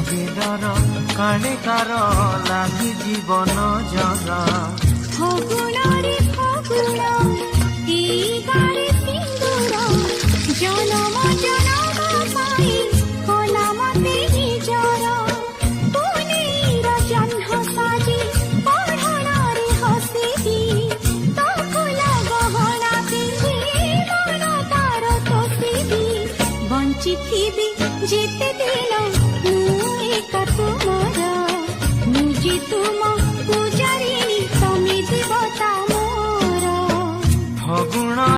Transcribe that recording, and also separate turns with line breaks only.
লাগে ডর কালে কাৰ লাগি জীবন জর
ফগুণরে ফগুণ এই গারে সিন্দুর জনম জনম পাই কলা মতে নিজর পুনীর জহ্ন সাজি পঢ়ণরে হসিবি তো ফুল গহনা পিন্ধি মন তার তোষিবি বঞ্চিথিবি যেতে দিন ମୁଁ ଏକା ତୁମର ନିଜେ ତୁମ